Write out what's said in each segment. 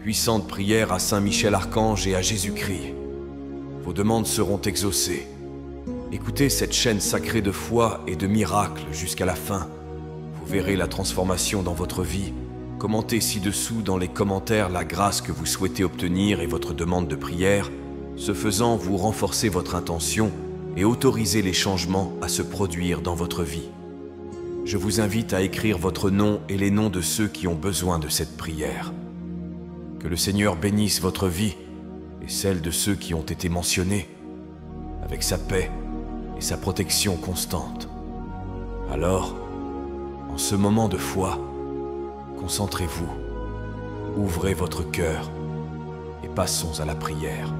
puissante prière à Saint Michel Archange et à Jésus-Christ. Vos demandes seront exaucées. Écoutez cette chaîne sacrée de foi et de miracles jusqu'à la fin. Vous verrez la transformation dans votre vie. Commentez ci-dessous dans les commentaires la grâce que vous souhaitez obtenir et votre demande de prière. Ce faisant, vous renforcez votre intention et autorisez les changements à se produire dans votre vie. Je vous invite à écrire votre nom et les noms de ceux qui ont besoin de cette prière. Que le Seigneur bénisse votre vie et celle de ceux qui ont été mentionnés, avec sa paix et sa protection constante. Alors, en ce moment de foi, concentrez-vous, ouvrez votre cœur et passons à la prière.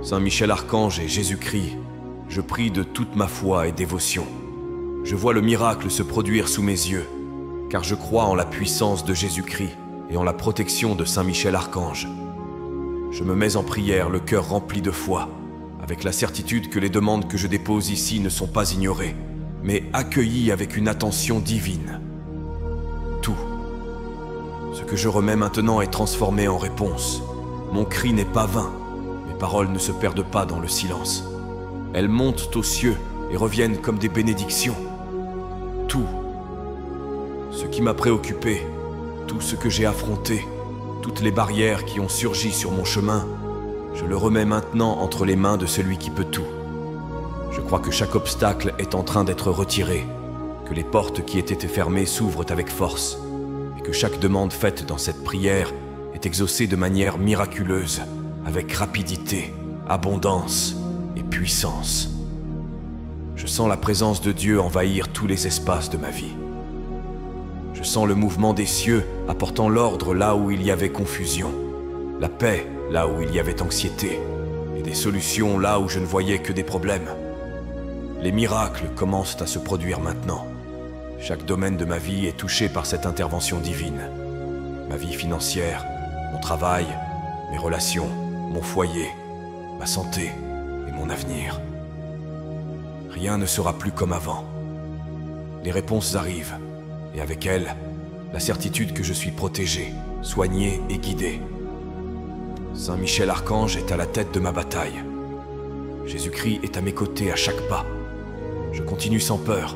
Saint Michel Archange et Jésus-Christ, je prie de toute ma foi et dévotion. Je vois le miracle se produire sous mes yeux, car je crois en la puissance de Jésus-Christ et en la protection de Saint Michel Archange. Je me mets en prière, le cœur rempli de foi, avec la certitude que les demandes que je dépose ici ne sont pas ignorées, mais accueillies avec une attention divine. Tout ce que je remets maintenant est transformé en réponse. Mon cri n'est pas vain, mes paroles ne se perdent pas dans le silence. Elles montent aux cieux et reviennent comme des bénédictions. Tout ce qui m'a préoccupé, tout ce que j'ai affronté, toutes les barrières qui ont surgi sur mon chemin, je le remets maintenant entre les mains de celui qui peut tout. Je crois que chaque obstacle est en train d'être retiré, que les portes qui étaient fermées s'ouvrent avec force, et que chaque demande faite dans cette prière est exaucée de manière miraculeuse, avec rapidité, abondance et puissance. Je sens la présence de Dieu envahir tous les espaces de ma vie. Je sens le mouvement des cieux apportant l'ordre là où il y avait confusion, la paix là où il y avait anxiété, et des solutions là où je ne voyais que des problèmes. Les miracles commencent à se produire maintenant. Chaque domaine de ma vie est touché par cette intervention divine. Ma vie financière, mon travail, mes relations, mon foyer, ma santé et mon avenir. Rien ne sera plus comme avant. Les réponses arrivent, et avec elles, la certitude que je suis protégé, soigné et guidé. Saint Michel Archange est à la tête de ma bataille. Jésus-Christ est à mes côtés à chaque pas. Je continue sans peur,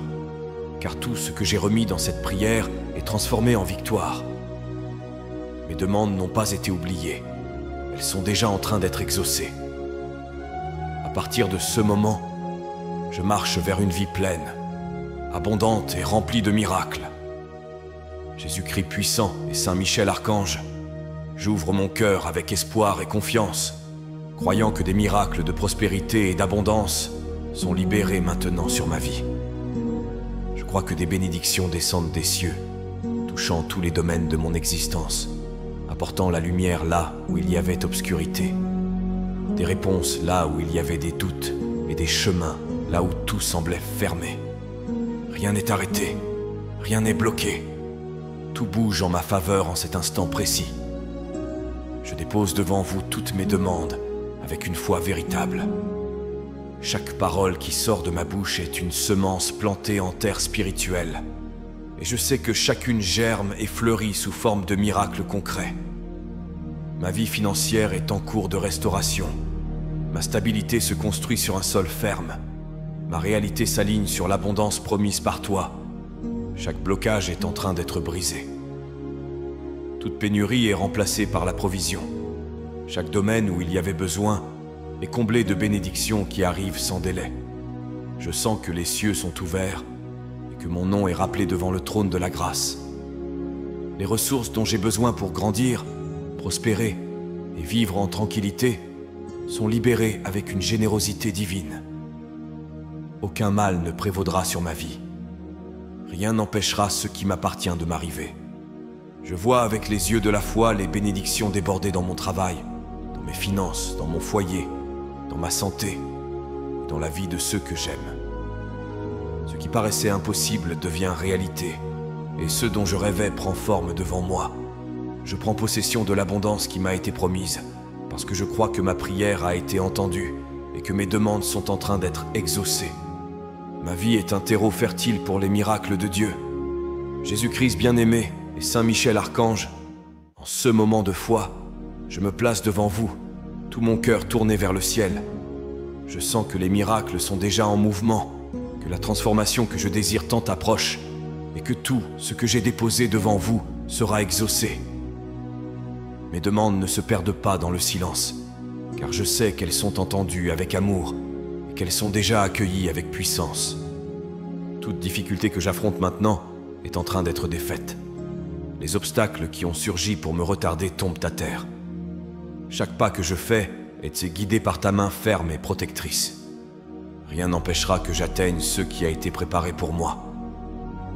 car tout ce que j'ai remis dans cette prière est transformé en victoire. Mes demandes n'ont pas été oubliées. Elles sont déjà en train d'être exaucées. À partir de ce moment, je marche vers une vie pleine, abondante et remplie de miracles. Jésus-Christ puissant et Saint Michel Archange, j'ouvre mon cœur avec espoir et confiance, croyant que des miracles de prospérité et d'abondance sont libérés maintenant sur ma vie. Je crois que des bénédictions descendent des cieux, touchant tous les domaines de mon existence, apportant la lumière là où il y avait obscurité, des réponses là où il y avait des doutes et des chemins là où tout semblait fermé. Rien n'est arrêté, rien n'est bloqué. Tout bouge en ma faveur en cet instant précis. Je dépose devant vous toutes mes demandes avec une foi véritable. Chaque parole qui sort de ma bouche est une semence plantée en terre spirituelle. Et je sais que chacune germe et fleurit sous forme de miracles concrets. Ma vie financière est en cours de restauration. Ma stabilité se construit sur un sol ferme. Ma réalité s'aligne sur l'abondance promise par toi. Chaque blocage est en train d'être brisé. Toute pénurie est remplacée par la provision. Chaque domaine où il y avait besoin est comblé de bénédictions qui arrivent sans délai. Je sens que les cieux sont ouverts et que mon nom est rappelé devant le trône de la grâce. Les ressources dont j'ai besoin pour grandir, prospérer et vivre en tranquillité sont libérées avec une générosité divine. Aucun mal ne prévaudra sur ma vie. Rien n'empêchera ce qui m'appartient de m'arriver. Je vois avec les yeux de la foi les bénédictions déborder dans mon travail, dans mes finances, dans mon foyer, dans ma santé, et dans la vie de ceux que j'aime. Ce qui paraissait impossible devient réalité, et ce dont je rêvais prend forme devant moi. Je prends possession de l'abondance qui m'a été promise, parce que je crois que ma prière a été entendue, et que mes demandes sont en train d'être exaucées. Ma vie est un terreau fertile pour les miracles de Dieu. Jésus-Christ bien-aimé et Saint Michel Archange, En ce moment de foi, je me place devant vous, tout mon cœur tourné vers le ciel. Je sens que les miracles sont déjà en mouvement, que la transformation que je désire tant approche, et que tout ce que j'ai déposé devant vous sera exaucé. Mes demandes ne se perdent pas dans le silence, car je sais qu'elles sont entendues avec amour, et qu'elles sont déjà accueillies avec puissance. Toute difficulté que j'affronte maintenant est en train d'être défaite. Les obstacles qui ont surgi pour me retarder tombent à terre. Chaque pas que je fais est guidé par ta main ferme et protectrice. Rien n'empêchera que j'atteigne ce qui a été préparé pour moi.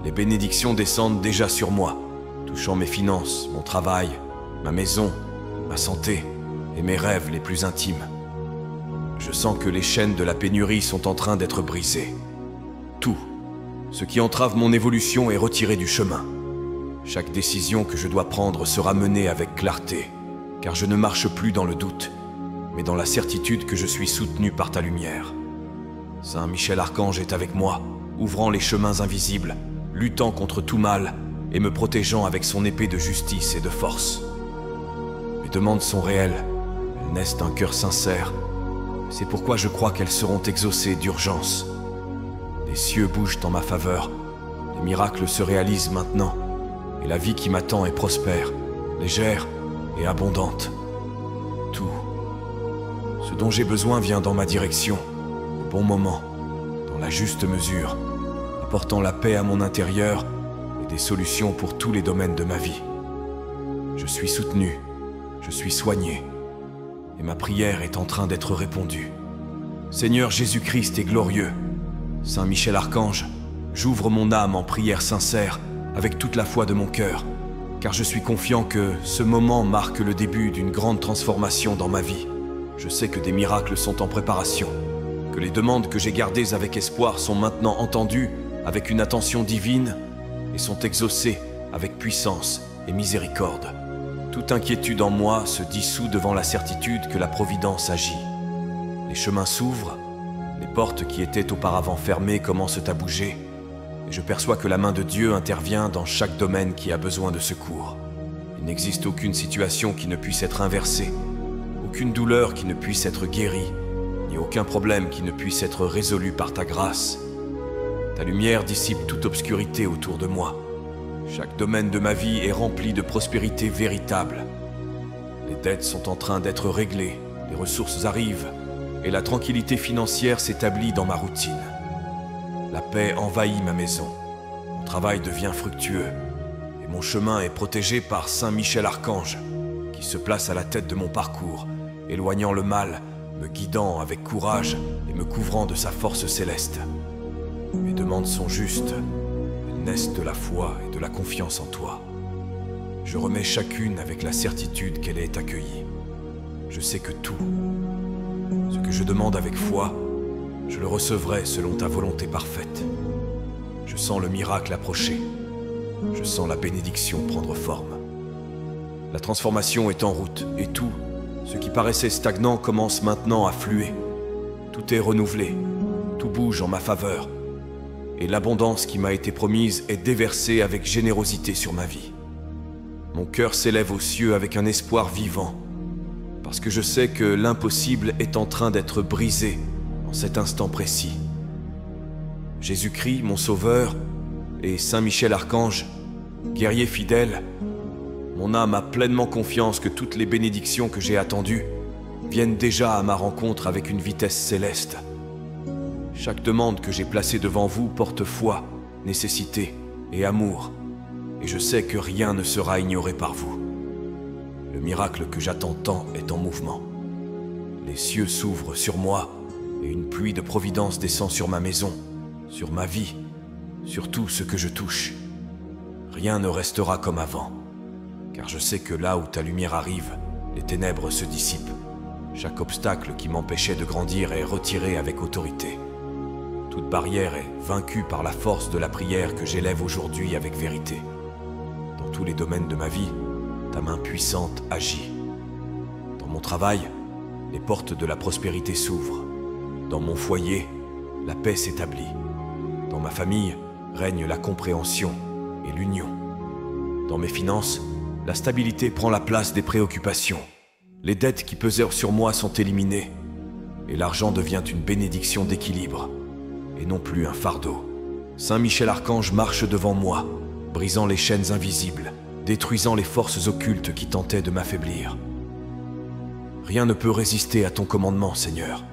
Les bénédictions descendent déjà sur moi, touchant mes finances, mon travail, ma maison, ma santé et mes rêves les plus intimes. Je sens que les chaînes de la pénurie sont en train d'être brisées. Tout ce qui entrave mon évolution est retiré du chemin. Chaque décision que je dois prendre sera menée avec clarté, car je ne marche plus dans le doute, mais dans la certitude que je suis soutenu par ta lumière. Saint Michel Archange est avec moi, ouvrant les chemins invisibles, luttant contre tout mal et me protégeant avec son épée de justice et de force. Mes demandes sont réelles, elles naissent d'un cœur sincère. C'est pourquoi je crois qu'elles seront exaucées d'urgence. Les cieux bougent en ma faveur, les miracles se réalisent maintenant, et la vie qui m'attend est prospère, légère et abondante. Tout ce dont j'ai besoin vient dans ma direction, au bon moment, dans la juste mesure, apportant la paix à mon intérieur et des solutions pour tous les domaines de ma vie. Je suis soutenu, je suis soigné, et ma prière est en train d'être répondue. Seigneur Jésus-Christ est glorieux. Saint Michel Archange, j'ouvre mon âme en prière sincère avec toute la foi de mon cœur, car je suis confiant que ce moment marque le début d'une grande transformation dans ma vie. Je sais que des miracles sont en préparation, que les demandes que j'ai gardées avec espoir sont maintenant entendues avec une attention divine et sont exaucées avec puissance et miséricorde. Toute inquiétude en moi se dissout devant la certitude que la Providence agit. Les chemins s'ouvrent, les portes qui étaient auparavant fermées commencent à bouger, et je perçois que la main de Dieu intervient dans chaque domaine qui a besoin de secours. Il n'existe aucune situation qui ne puisse être inversée, aucune douleur qui ne puisse être guérie, ni aucun problème qui ne puisse être résolu par ta grâce. Ta lumière dissipe toute obscurité autour de moi. Chaque domaine de ma vie est rempli de prospérité véritable. Les dettes sont en train d'être réglées, les ressources arrivent, et la tranquillité financière s'établit dans ma routine. La paix envahit ma maison, mon travail devient fructueux, et mon chemin est protégé par Saint Michel Archange, qui se place à la tête de mon parcours, éloignant le mal, me guidant avec courage et me couvrant de sa force céleste. Mes demandes sont justes, elles naissent de la foi et de la confiance en toi. Je remets chacune avec la certitude qu'elle est accueillie. Je sais que tout ce que je demande avec foi, je le recevrai selon ta volonté parfaite. Je sens le miracle approcher. Je sens la bénédiction prendre forme. La transformation est en route et tout ce qui paraissait stagnant commence maintenant à fluer. Tout est renouvelé, tout bouge en ma faveur. Et l'abondance qui m'a été promise est déversée avec générosité sur ma vie. Mon cœur s'élève aux cieux avec un espoir vivant, parce que je sais que l'impossible est en train d'être brisé en cet instant précis. Jésus-Christ, mon Sauveur, et Saint Michel Archange, guerrier fidèle, mon âme a pleinement confiance que toutes les bénédictions que j'ai attendues viennent déjà à ma rencontre avec une vitesse céleste. Chaque demande que j'ai placée devant vous porte foi, nécessité et amour, et je sais que rien ne sera ignoré par vous. Le miracle que j'attends tant est en mouvement. Les cieux s'ouvrent sur moi et une pluie de providence descend sur ma maison, sur ma vie, sur tout ce que je touche. Rien ne restera comme avant, car je sais que là où ta lumière arrive, les ténèbres se dissipent. Chaque obstacle qui m'empêchait de grandir est retiré avec autorité. Toute barrière est vaincue par la force de la prière que j'élève aujourd'hui avec vérité. Dans tous les domaines de ma vie, ta main puissante agit. Dans mon travail, les portes de la prospérité s'ouvrent. Dans mon foyer, la paix s'établit. Dans ma famille, règne la compréhension et l'union. Dans mes finances, La stabilité prend la place des préoccupations. Les dettes qui pesaient sur moi sont éliminées. Et l'argent devient une bénédiction d'équilibre, et non plus un fardeau. Saint Michel Archange marche devant moi, brisant les chaînes invisibles, détruisant les forces occultes qui tentaient de m'affaiblir. Rien ne peut résister à ton commandement, Seigneur.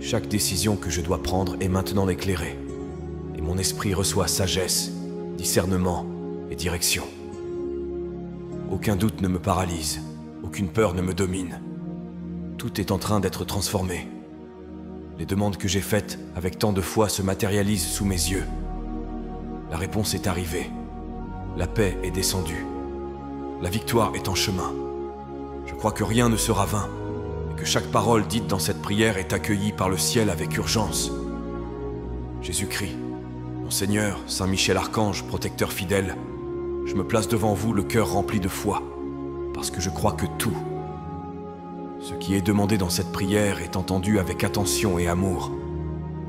Chaque décision que je dois prendre est maintenant éclairée, et mon esprit reçoit sagesse, discernement et direction. Aucun doute ne me paralyse, aucune peur ne me domine. Tout est en train d'être transformé. Les demandes que j'ai faites avec tant de foi se matérialisent sous mes yeux. La réponse est arrivée. La paix est descendue. La victoire est en chemin. Je crois que rien ne sera vain, et que chaque parole dite dans cette prière est accueillie par le ciel avec urgence. Jésus-Christ, mon Seigneur, Saint Michel Archange, protecteur fidèle, je me place devant vous le cœur rempli de foi, parce que je crois que tout, ce qui est demandé dans cette prière est entendu avec attention et amour.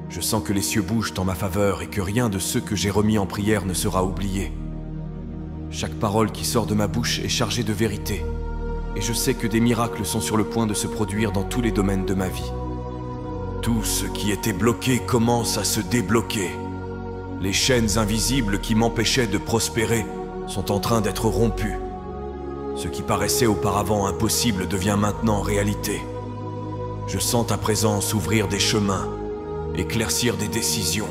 Je sens que les cieux bougent en ma faveur et que rien de ce que j'ai remis en prière ne sera oublié. Chaque parole qui sort de ma bouche est chargée de vérité, et je sais que des miracles sont sur le point de se produire dans tous les domaines de ma vie. Tout ce qui était bloqué commence à se débloquer. Les chaînes invisibles qui m'empêchaient de prospérer sont en train d'être rompues. Ce qui paraissait auparavant impossible devient maintenant réalité. Je sens ta présence ouvrir des chemins, éclaircir des décisions,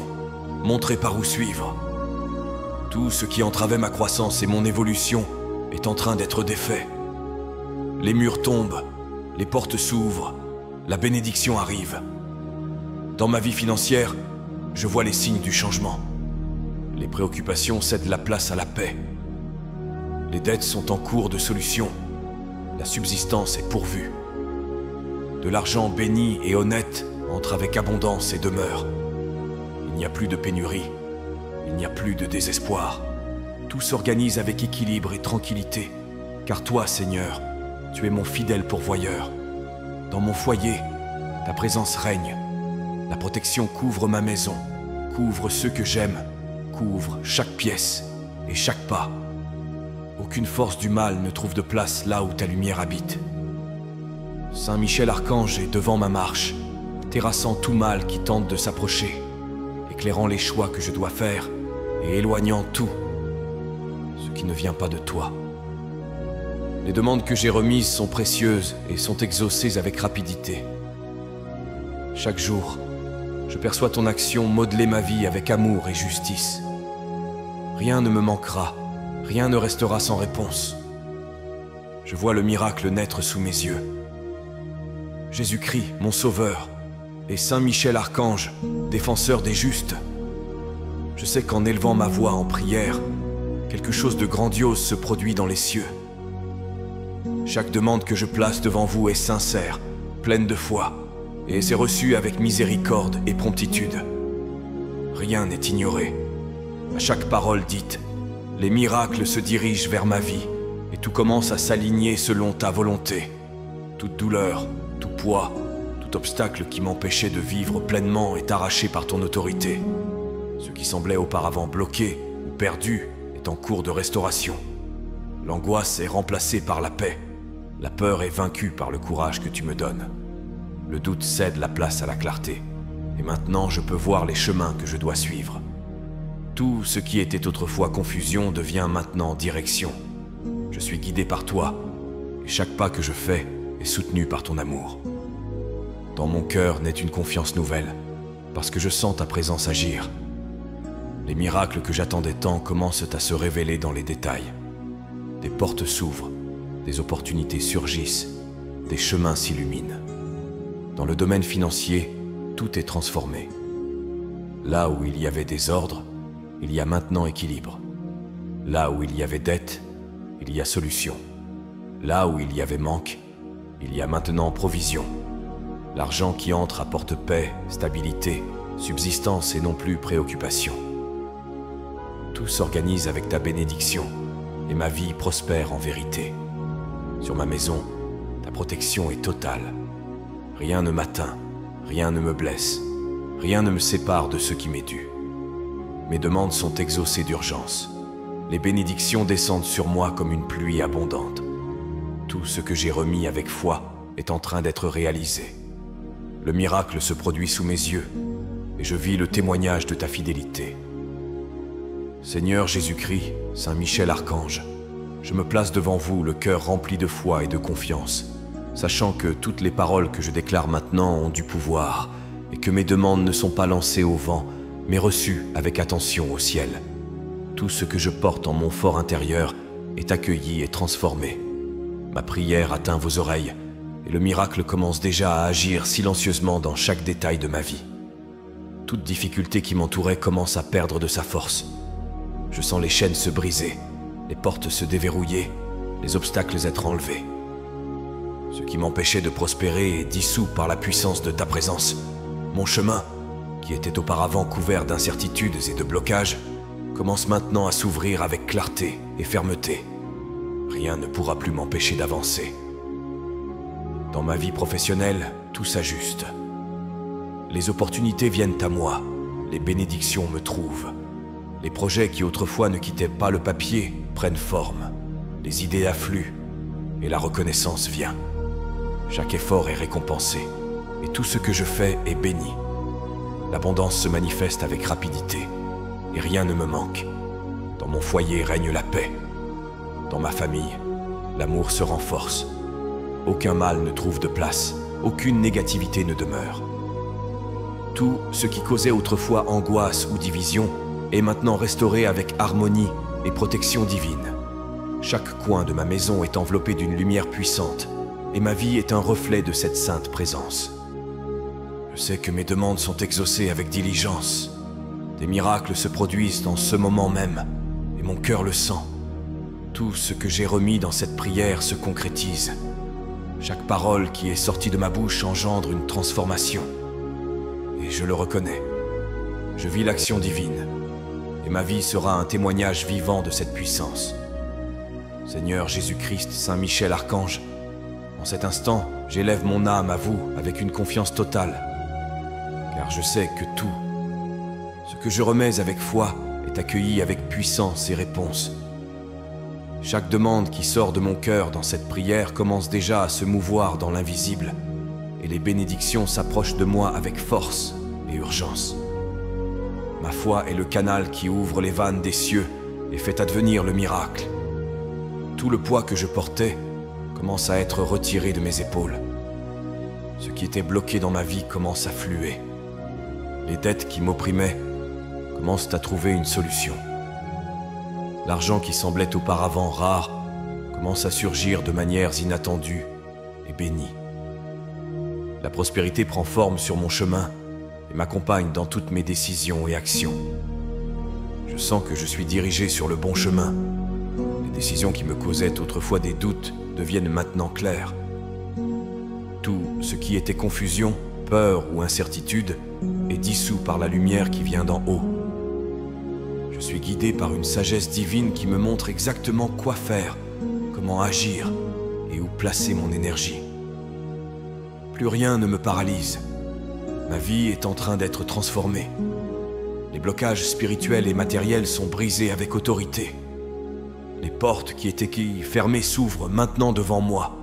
montrer par où suivre. Tout ce qui entravait ma croissance et mon évolution est en train d'être défait. Les murs tombent, les portes s'ouvrent, la bénédiction arrive. Dans ma vie financière, je vois les signes du changement. Les préoccupations cèdent la place à la paix. Les dettes sont en cours de solution. La subsistance est pourvue. De l'argent béni et honnête entre avec abondance et demeure. Il n'y a plus de pénurie. Il n'y a plus de désespoir. Tout s'organise avec équilibre et tranquillité. Car toi, Seigneur, tu es mon fidèle pourvoyeur. Dans mon foyer, ta présence règne. La protection couvre ma maison, couvre ceux que j'aime, couvre chaque pièce et chaque pas. Aucune force du mal ne trouve de place là où ta lumière habite. Saint Michel Archange est devant ma marche, terrassant tout mal qui tente de s'approcher, éclairant les choix que je dois faire et éloignant tout ce qui ne vient pas de toi. Les demandes que j'ai remises sont précieuses et sont exaucées avec rapidité. Chaque jour, je perçois ton action modeler ma vie avec amour et justice. Rien ne me manquera, rien ne restera sans réponse. Je vois le miracle naître sous mes yeux. Jésus-Christ, mon Sauveur, et Saint Michel Archange, défenseur des justes. Je sais qu'en élevant ma voix en prière, quelque chose de grandiose se produit dans les cieux. Chaque demande que je place devant vous est sincère, pleine de foi, et c'est reçu avec miséricorde et promptitude. Rien n'est ignoré. À chaque parole dite, les miracles se dirigent vers ma vie, et tout commence à s'aligner selon ta volonté. Toute douleur, tout poids, tout obstacle qui m'empêchait de vivre pleinement est arraché par ton autorité. Ce qui semblait auparavant bloqué ou perdu est en cours de restauration. L'angoisse est remplacée par la paix. La peur est vaincue par le courage que tu me donnes. Le doute cède la place à la clarté. Et maintenant, je peux voir les chemins que je dois suivre. Tout ce qui était autrefois confusion devient maintenant direction. Je suis guidé par toi, et chaque pas que je fais est soutenu par ton amour. Dans mon cœur naît une confiance nouvelle, parce que je sens ta présence agir. Les miracles que j'attendais tant commencent à se révéler dans les détails. Des portes s'ouvrent, des opportunités surgissent, des chemins s'illuminent. Dans le domaine financier, tout est transformé. Là où il y avait désordre, il y a maintenant équilibre. Là où il y avait dette, il y a solution. Là où il y avait manque, il y a maintenant provision. L'argent qui entre apporte paix, stabilité, subsistance et non plus préoccupation. Tout s'organise avec ta bénédiction et ma vie prospère en vérité. Sur ma maison, ta protection est totale. Rien ne m'atteint, rien ne me blesse, rien ne me sépare de ce qui m'est dû. Mes demandes sont exaucées d'urgence. Les bénédictions descendent sur moi comme une pluie abondante. Tout ce que j'ai remis avec foi est en train d'être réalisé. Le miracle se produit sous mes yeux, et je vis le témoignage de ta fidélité. Seigneur Jésus-Christ, Saint Michel Archange, je me place devant vous, le cœur rempli de foi et de confiance, sachant que toutes les paroles que je déclare maintenant ont du pouvoir, et que mes demandes ne sont pas lancées au vent, mais reçues avec attention au ciel. Tout ce que je porte en mon fort intérieur est accueilli et transformé. Ma prière atteint vos oreilles, et le miracle commence déjà à agir silencieusement dans chaque détail de ma vie. Toute difficulté qui m'entourait commence à perdre de sa force. Je sens les chaînes se briser, les portes se déverrouiller, les obstacles être enlevés. Ce qui m'empêchait de prospérer est dissous par la puissance de ta présence. Mon chemin, qui était auparavant couvert d'incertitudes et de blocages, commence maintenant à s'ouvrir avec clarté et fermeté. Rien ne pourra plus m'empêcher d'avancer. Dans ma vie professionnelle, tout s'ajuste. Les opportunités viennent à moi, les bénédictions me trouvent. Les projets qui autrefois ne quittaient pas le papier prennent forme. Les idées affluent et la reconnaissance vient. Chaque effort est récompensé et tout ce que je fais est béni. L'abondance se manifeste avec rapidité et rien ne me manque. Dans mon foyer règne la paix. Dans ma famille, l'amour se renforce. Aucun mal ne trouve de place, aucune négativité ne demeure. Tout ce qui causait autrefois angoisse ou division est maintenant restauré avec harmonie et protection divine. Chaque coin de ma maison est enveloppé d'une lumière puissante et ma vie est un reflet de cette sainte présence. Je sais que mes demandes sont exaucées avec diligence. Des miracles se produisent dans ce moment même, et mon cœur le sent. Tout ce que j'ai remis dans cette prière se concrétise. Chaque parole qui est sortie de ma bouche engendre une transformation. Et je le reconnais. Je vis l'action divine, et ma vie sera un témoignage vivant de cette puissance. Seigneur Jésus-Christ, Saint Michel Archange, en cet instant, j'élève mon âme à vous avec une confiance totale, car je sais que tout ce que je remets avec foi est accueilli avec puissance et réponse. Chaque demande qui sort de mon cœur dans cette prière commence déjà à se mouvoir dans l'invisible, et les bénédictions s'approchent de moi avec force et urgence. Ma foi est le canal qui ouvre les vannes des cieux et fait advenir le miracle. Tout le poids que je portais commence à être retiré de mes épaules. Ce qui était bloqué dans ma vie commence à fluer. Les dettes qui m'opprimaient commencent à trouver une solution. L'argent qui semblait auparavant rare commence à surgir de manières inattendues et bénies. La prospérité prend forme sur mon chemin et m'accompagne dans toutes mes décisions et actions. Je sens que je suis dirigé sur le bon chemin. Les décisions qui me causaient autrefois des doutes deviennent maintenant claires. Tout ce qui était confusion, peur ou incertitude est dissous par la lumière qui vient d'en haut. Je suis guidé par une sagesse divine qui me montre exactement quoi faire, comment agir et où placer mon énergie. Plus rien ne me paralyse. Ma vie est en train d'être transformée. Les blocages spirituels et matériels sont brisés avec autorité. Les portes qui étaient fermées s'ouvrent maintenant devant moi.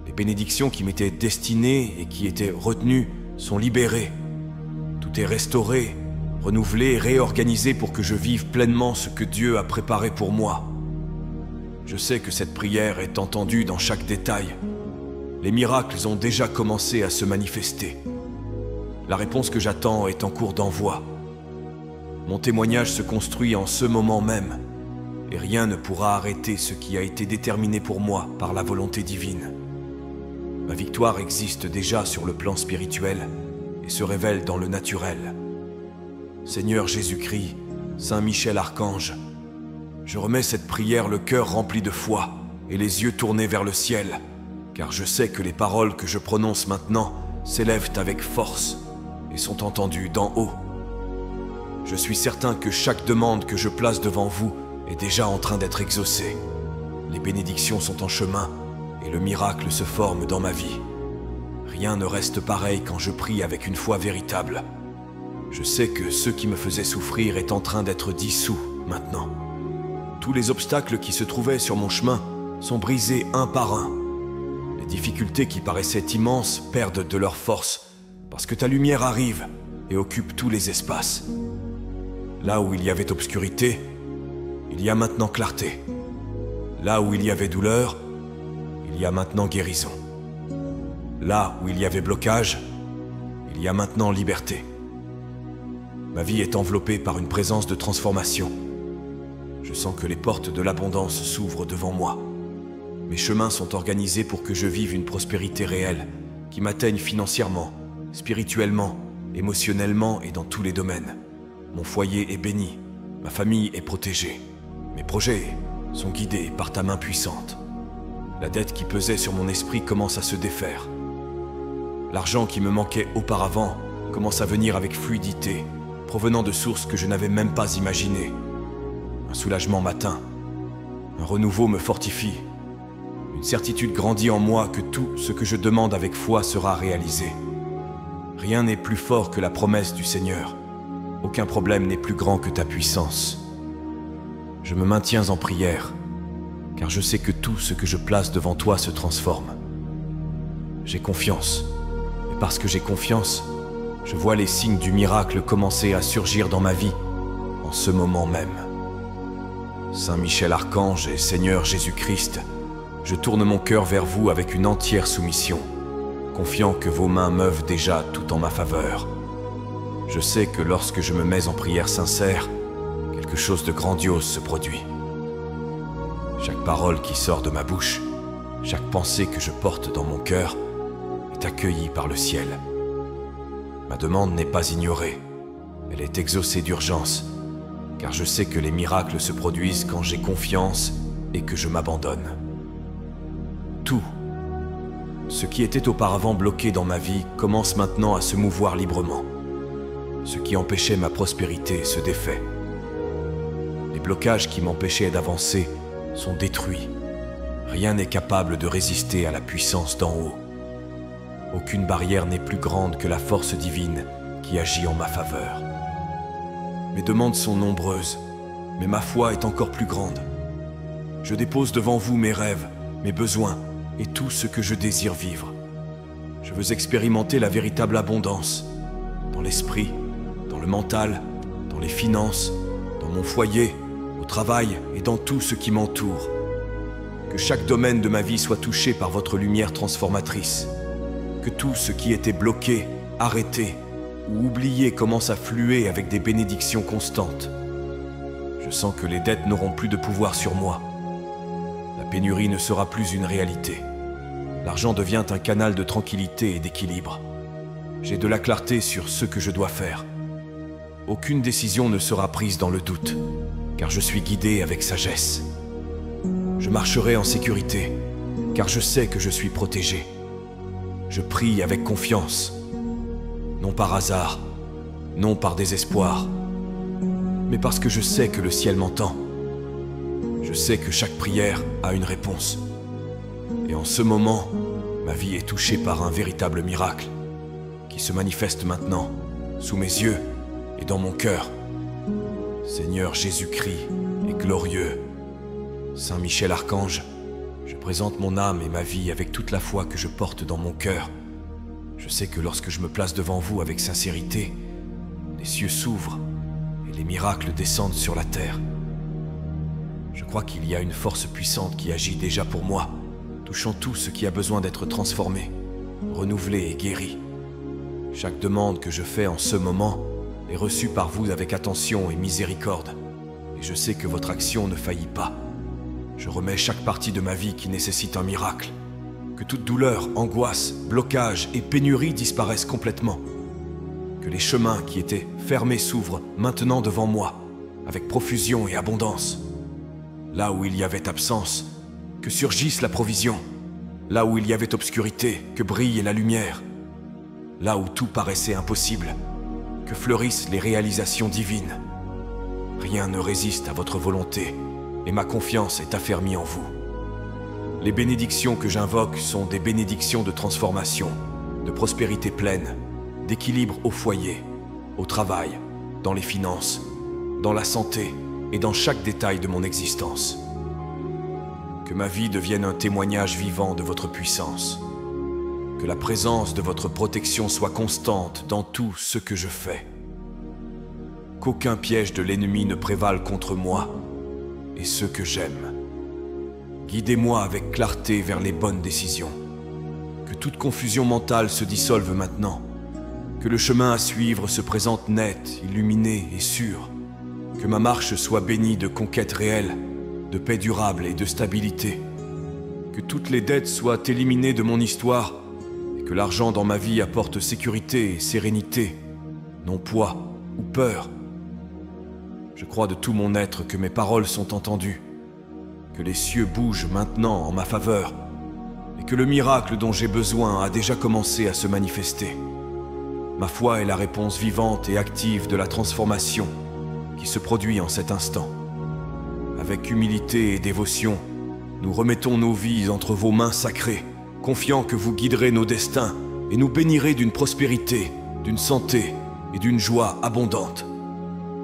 Les bénédictions qui m'étaient destinées et qui étaient retenues sont libérées. Tout est restauré, renouvelé, réorganisé pour que je vive pleinement ce que Dieu a préparé pour moi. Je sais que cette prière est entendue dans chaque détail. Les miracles ont déjà commencé à se manifester. La réponse que j'attends est en cours d'envoi. Mon témoignage se construit en ce moment même, et rien ne pourra arrêter ce qui a été déterminé pour moi par la volonté divine. Ma victoire existe déjà sur le plan spirituel et se révèle dans le naturel. Seigneur Jésus-Christ, Saint Michel Archange, je remets cette prière le cœur rempli de foi et les yeux tournés vers le ciel, car je sais que les paroles que je prononce maintenant s'élèvent avec force et sont entendues d'en haut. Je suis certain que chaque demande que je place devant vous est déjà en train d'être exaucée. Les bénédictions sont en chemin et le miracle se forme dans ma vie. Rien ne reste pareil quand je prie avec une foi véritable. Je sais que ce qui me faisait souffrir est en train d'être dissous maintenant. Tous les obstacles qui se trouvaient sur mon chemin sont brisés un par un. Les difficultés qui paraissaient immenses perdent de leur force, parce que ta lumière arrive et occupe tous les espaces. Là où il y avait obscurité, il y a maintenant clarté. Là où il y avait douleur, il y a maintenant guérison. Là où il y avait blocage, il y a maintenant liberté. Ma vie est enveloppée par une présence de transformation. Je sens que les portes de l'abondance s'ouvrent devant moi. Mes chemins sont organisés pour que je vive une prospérité réelle, qui m'atteigne financièrement, spirituellement, émotionnellement et dans tous les domaines. Mon foyer est béni, ma famille est protégée. Mes projets sont guidés par ta main puissante. La dette qui pesait sur mon esprit commence à se défaire. L'argent qui me manquait auparavant commence à venir avec fluidité, provenant de sources que je n'avais même pas imaginées. Un soulagement m'atteint, un renouveau me fortifie. Une certitude grandit en moi que tout ce que je demande avec foi sera réalisé. Rien n'est plus fort que la promesse du Seigneur. Aucun problème n'est plus grand que ta puissance. Je me maintiens en prière, car je sais que tout ce que je place devant toi se transforme. J'ai confiance, et parce que j'ai confiance, je vois les signes du miracle commencer à surgir dans ma vie, en ce moment même. Saint Michel Archange et Seigneur Jésus-Christ, je tourne mon cœur vers vous avec une entière soumission, confiant que vos mains meuvent déjà tout en ma faveur. Je sais que lorsque je me mets en prière sincère, quelque chose de grandiose se produit. Chaque parole qui sort de ma bouche, chaque pensée que je porte dans mon cœur, est accueillie par le ciel. Ma demande n'est pas ignorée, elle est exaucée d'urgence, car je sais que les miracles se produisent quand j'ai confiance et que je m'abandonne. Tout ce qui était auparavant bloqué dans ma vie commence maintenant à se mouvoir librement. Ce qui empêchait ma prospérité se défait. Les blocages qui m'empêchaient d'avancer sont détruits. Rien n'est capable de résister à la puissance d'en haut. Aucune barrière n'est plus grande que la force divine qui agit en ma faveur. Mes demandes sont nombreuses, mais ma foi est encore plus grande. Je dépose devant vous mes rêves, mes besoins et tout ce que je désire vivre. Je veux expérimenter la véritable abondance, dans l'esprit, dans le mental, dans les finances, dans mon foyer, au travail et dans tout ce qui m'entoure. Que chaque domaine de ma vie soit touché par votre lumière transformatrice. Que tout ce qui était bloqué, arrêté ou oublié commence à fluer avec des bénédictions constantes. Je sens que les dettes n'auront plus de pouvoir sur moi. La pénurie ne sera plus une réalité. L'argent devient un canal de tranquillité et d'équilibre. J'ai de la clarté sur ce que je dois faire. Aucune décision ne sera prise dans le doute, car je suis guidé avec sagesse. Je marcherai en sécurité, car je sais que je suis protégé. Je prie avec confiance, non par hasard, non par désespoir, mais parce que je sais que le ciel m'entend. Je sais que chaque prière a une réponse. Et en ce moment, ma vie est touchée par un véritable miracle qui se manifeste maintenant, sous mes yeux et dans mon cœur. Seigneur Jésus-Christ est glorieux. Saint Michel Archange, je présente mon âme et ma vie avec toute la foi que je porte dans mon cœur. Je sais que lorsque je me place devant vous avec sincérité, les cieux s'ouvrent et les miracles descendent sur la terre. Je crois qu'il y a une force puissante qui agit déjà pour moi, touchant tout ce qui a besoin d'être transformé, renouvelé et guéri. Chaque demande que je fais en ce moment est reçue par vous avec attention et miséricorde, et je sais que votre action ne faillit pas. Je remets chaque partie de ma vie qui nécessite un miracle. Que toute douleur, angoisse, blocage et pénurie disparaissent complètement. Que les chemins qui étaient fermés s'ouvrent maintenant devant moi, avec profusion et abondance. Là où il y avait absence, que surgisse la provision. Là où il y avait obscurité, que brille la lumière. Là où tout paraissait impossible, que fleurissent les réalisations divines. Rien ne résiste à votre volonté, et ma confiance est affermie en vous. Les bénédictions que j'invoque sont des bénédictions de transformation, de prospérité pleine, d'équilibre au foyer, au travail, dans les finances, dans la santé et dans chaque détail de mon existence. Que ma vie devienne un témoignage vivant de votre puissance. Que la présence de votre protection soit constante dans tout ce que je fais. Qu'aucun piège de l'ennemi ne prévale contre moi et ceux que j'aime. Guidez-moi avec clarté vers les bonnes décisions. Que toute confusion mentale se dissolve maintenant. Que le chemin à suivre se présente net, illuminé et sûr. Que ma marche soit bénie de conquêtes réelles, de paix durable et de stabilité. Que toutes les dettes soient éliminées de mon histoire et que l'argent dans ma vie apporte sécurité et sérénité, non poids ou peur. Je crois de tout mon être que mes paroles sont entendues, que les cieux bougent maintenant en ma faveur et que le miracle dont j'ai besoin a déjà commencé à se manifester. Ma foi est la réponse vivante et active de la transformation qui se produit en cet instant. Avec humilité et dévotion, nous remettons nos vies entre vos mains sacrées, confiant que vous guiderez nos destins et nous bénirez d'une prospérité, d'une santé et d'une joie abondante.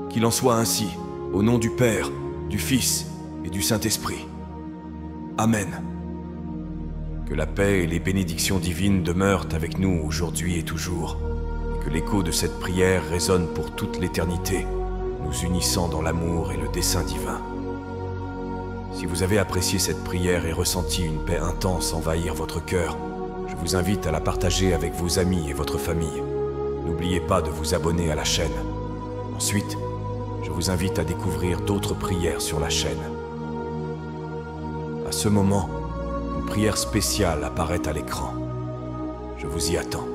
Qu'il en soit ainsi, au nom du Père, du Fils et du Saint-Esprit. Amen. Que la paix et les bénédictions divines demeurent avec nous aujourd'hui et toujours, et que l'écho de cette prière résonne pour toute l'éternité, nous unissant dans l'amour et le dessein divin. Si vous avez apprécié cette prière et ressenti une paix intense envahir votre cœur, je vous invite à la partager avec vos amis et votre famille. N'oubliez pas de vous abonner à la chaîne. Ensuite, je vous invite à découvrir d'autres prières sur la chaîne. À ce moment, une prière spéciale apparaît à l'écran. Je vous y attends.